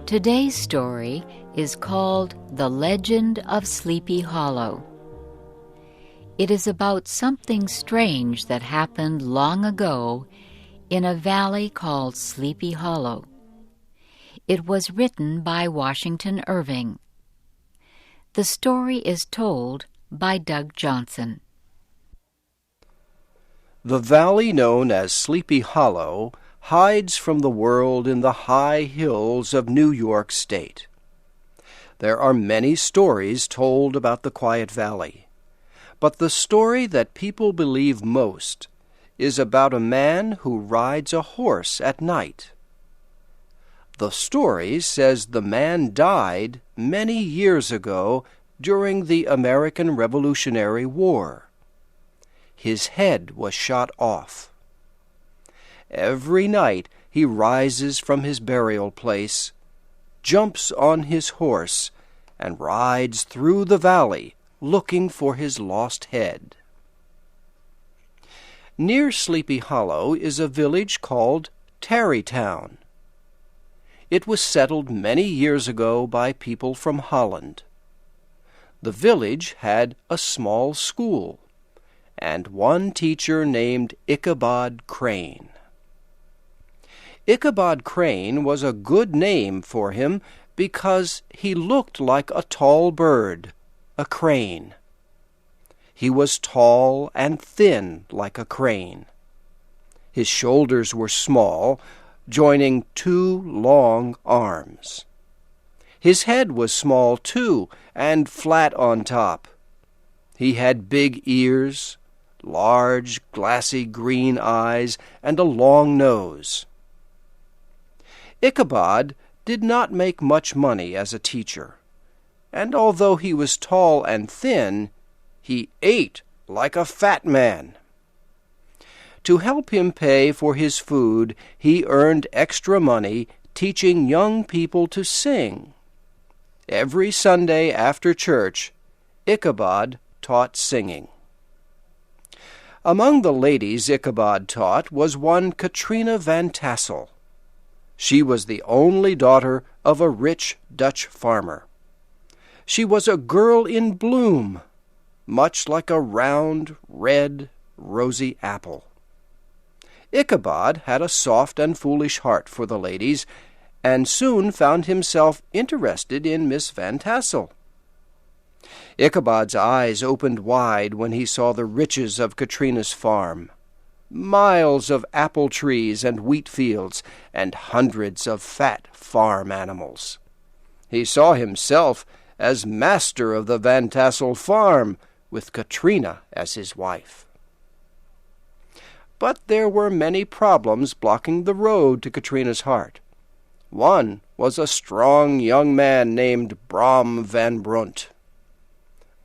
Today's story is called The Legend of Sleepy Hollow. It is about something strange that happened long ago in a valley called Sleepy Hollow. It was written by Washington Irving. The story is told by Doug Johnson. The valley known as Sleepy Hollow hides from the world in the high hills of New York State. There are many stories told about the quiet valley, but the story that people believe most is about a man who rides a horse at night. The story says the man died many years ago during the American Revolutionary War. His head was shot off. Every night he rises from his burial place, jumps on his horse, and rides through the valley looking for his lost head. Near Sleepy Hollow is a village called Tarrytown. It was settled many years ago by people from Holland. The village had a small school and one teacher named Ichabod Crane. Ichabod Crane was a good name for him because he looked like a tall bird, a crane. He was tall and thin like a crane. His shoulders were small, joining two long arms. His head was small, too, and flat on top. He had big ears, large, glassy green eyes, and a long nose. Ichabod did not make much money as a teacher, and although he was tall and thin, he ate like a fat man. To help him pay for his food, he earned extra money teaching young people to sing. Every Sunday after church, Ichabod taught singing. Among the ladies Ichabod taught was one Katrina Van Tassel. She was the only daughter of a rich Dutch farmer. She was a girl in bloom, much like a round, red, rosy apple. Ichabod had a soft and foolish heart for the ladies, and soon found himself interested in Miss Van Tassel. Ichabod's eyes opened wide when he saw the riches of Katrina's farm. Miles of apple trees and wheat fields, and hundreds of fat farm animals. He saw himself as master of the Van Tassel farm, with Katrina as his wife. But there were many problems blocking the road to Katrina's heart. One was a strong young man named Brom Van Brunt.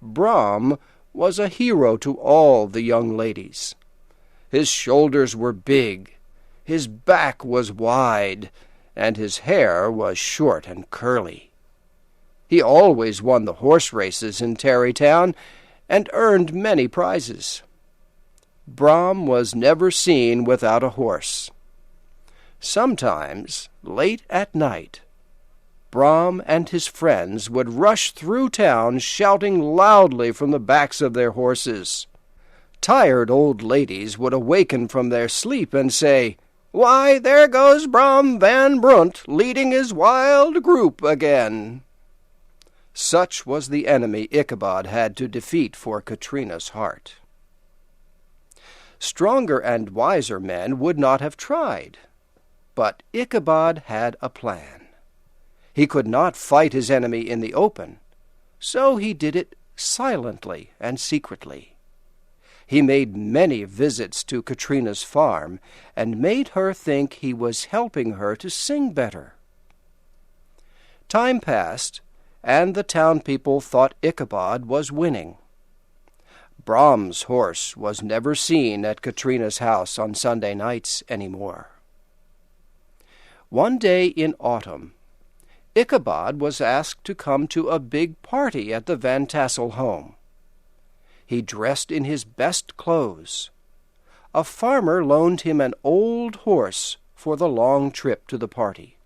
Brom was a hero to all the young ladies. His shoulders were big, his back was wide, and his hair was short and curly. He always won the horse races in Tarrytown and earned many prizes. Brom was never seen without a horse. Sometimes, late at night, Brom and his friends would rush through town shouting loudly from the backs of their horses. Tired old ladies would awaken from their sleep and say, "Why, there goes Brom Van Brunt leading his wild group again." Such was the enemy Ichabod had to defeat for Katrina's heart. Stronger and wiser men would not have tried, but Ichabod had a plan. He could not fight his enemy in the open, so he did it silently and secretly. He made many visits to Katrina's farm and made her think he was helping her to sing better. Time passed, and the town people thought Ichabod was winning. Brom's horse was never seen at Katrina's house on Sunday nights any more. One day in autumn, Ichabod was asked to come to a big party at the Van Tassel home. He dressed in his best clothes. A farmer loaned him an old horse for the long trip to the party.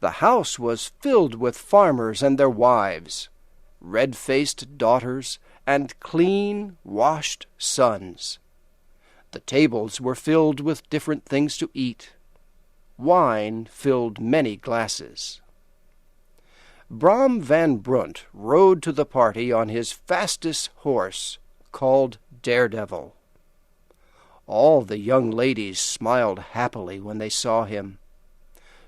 The house was filled with farmers and their wives, red-faced daughters, and clean, washed sons. The tables were filled with different things to eat. Wine filled many glasses. Brom van Brunt rode to the party on his fastest horse, called Daredevil. All the young ladies smiled happily when they saw him.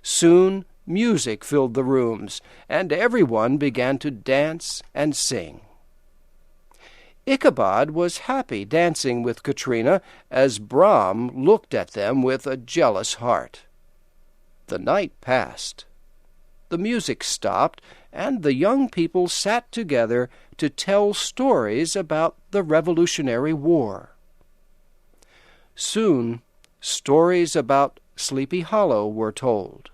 Soon music filled the rooms, and everyone began to dance and sing. Ichabod was happy dancing with Katrina as Brom looked at them with a jealous heart. The night passed. The music stopped, and the young people sat together to tell stories about the Revolutionary War. Soon, stories about Sleepy Hollow were told.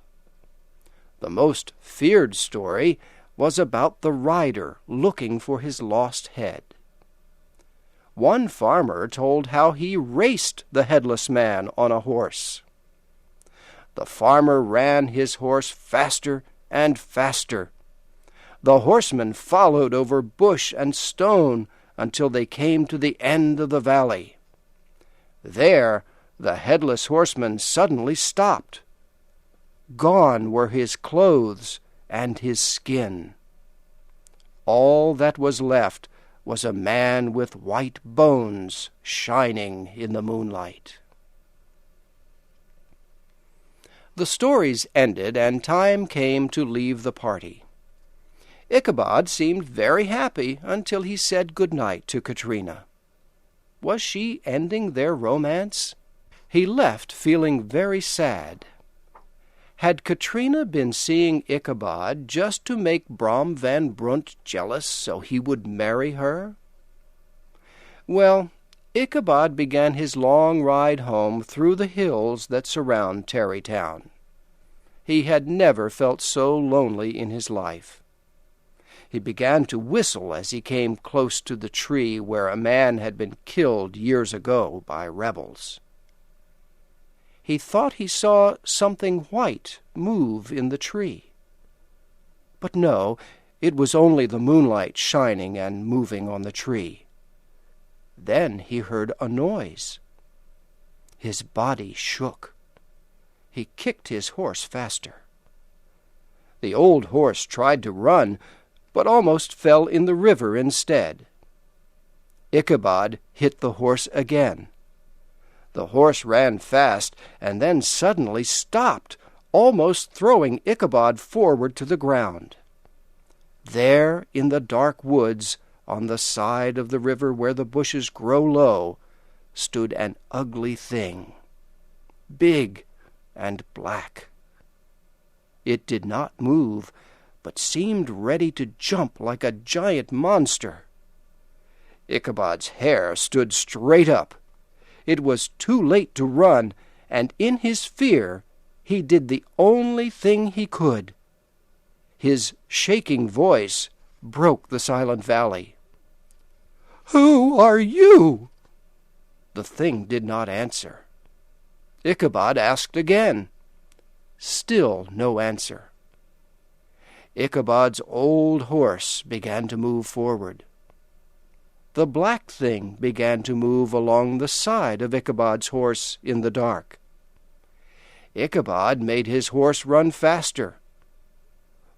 The most feared story was about the rider looking for his lost head. One farmer told how he raced the headless man on a horse. The farmer ran his horse faster and faster. The horseman followed over bush and stone until they came to the end of the valley. There, the headless horseman suddenly stopped. Gone were his clothes and his skin. All that was left was a man with white bones shining in the moonlight. The stories ended, and time came to leave the party. Ichabod seemed very happy until he said good night to Katrina. Was she ending their romance? He left feeling very sad. Had Katrina been seeing Ichabod just to make Brom van Brunt jealous so he would marry her? Well, Ichabod began his long ride home through the hills that surround Tarrytown. He had never felt so lonely in his life. He began to whistle as he came close to the tree where a man had been killed years ago by rebels. He thought he saw something white move in the tree. But no, it was only the moonlight shining and moving on the tree. Then he heard a noise. His body shook. He kicked his horse faster. The old horse tried to run, but almost fell in the river instead. Ichabod hit the horse again. The horse ran fast and then suddenly stopped, almost throwing Ichabod forward to the ground. There, in the dark woods, on the side of the river where the bushes grow low, stood an ugly thing, big and black. It did not move, but seemed ready to jump like a giant monster. Ichabod's hair stood straight up. It was too late to run, and in his fear he did the only thing he could. His shaking voice broke the silent valley. "Who are you?" The thing did not answer. Ichabod asked again. Still no answer. Ichabod's old horse began to move forward. The black thing began to move along the side of Ichabod's horse in the dark. Ichabod made his horse run faster.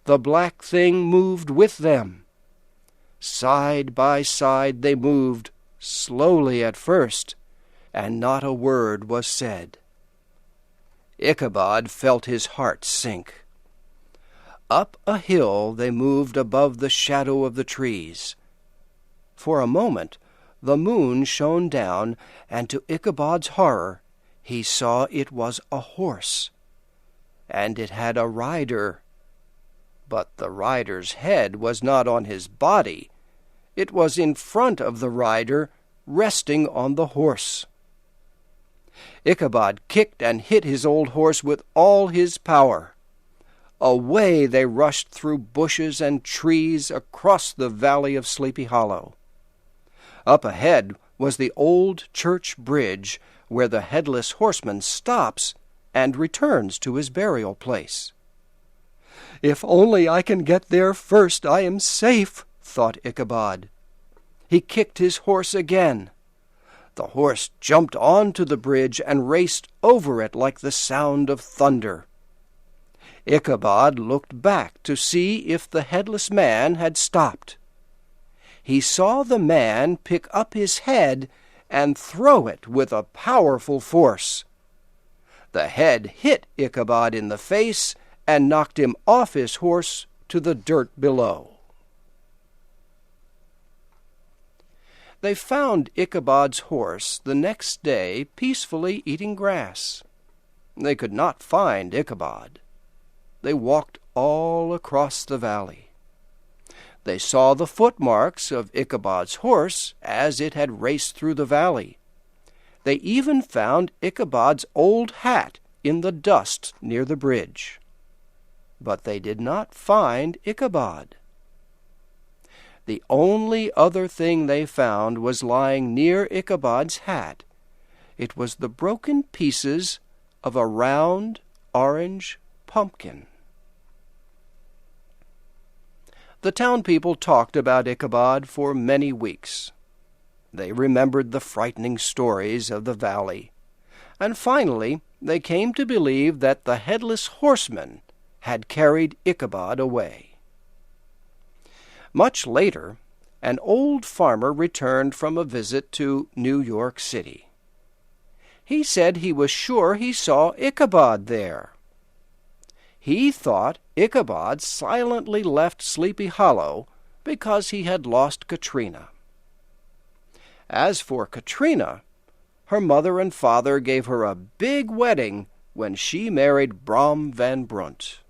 The black thing moved with them. Side by side they moved, slowly at first, and not a word was said. Ichabod felt his heart sink. Up a hill they moved above the shadow of the trees. For a moment the moon shone down, and to Ichabod's horror he saw it was a horse, and it had a rider. But the rider's head was not on his body. It was in front of the rider, resting on the horse. Ichabod kicked and hit his old horse with all his power. Away they rushed through bushes and trees across the valley of Sleepy Hollow. Up ahead was the old church bridge where the headless horseman stops and returns to his burial place. "If only I can get there first, I am safe," thought Ichabod. He kicked his horse again. The horse jumped onto the bridge and raced over it like the sound of thunder. Ichabod looked back to see if the headless man had stopped. He saw the man pick up his head and throw it with a powerful force. The head hit Ichabod in the face and knocked him off his horse to the dirt below. They found Ichabod's horse the next day peacefully eating grass. They could not find Ichabod. They walked all across the valley. They saw the footmarks of Ichabod's horse as it had raced through the valley. They even found Ichabod's old hat in the dust near the bridge. But they did not find Ichabod. The only other thing they found was lying near Ichabod's hat. It was the broken pieces of a round orange pumpkin. The town people talked about Ichabod for many weeks. They remembered the frightening stories of the valley, and finally they came to believe that the headless horseman had carried Ichabod away. Much later, an old farmer returned from a visit to New York City. He said he was sure he saw Ichabod there. He thought Ichabod silently left Sleepy Hollow because he had lost Katrina. As for Katrina, her mother and father gave her a big wedding when she married Brom Van Brunt.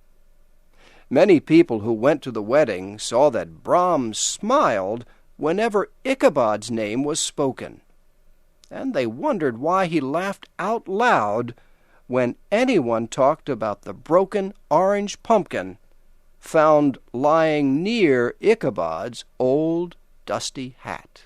Many people who went to the wedding saw that Brom smiled whenever Ichabod's name was spoken, and they wondered why he laughed out loud when anyone talked about the broken orange pumpkin found lying near Ichabod's old dusty hat.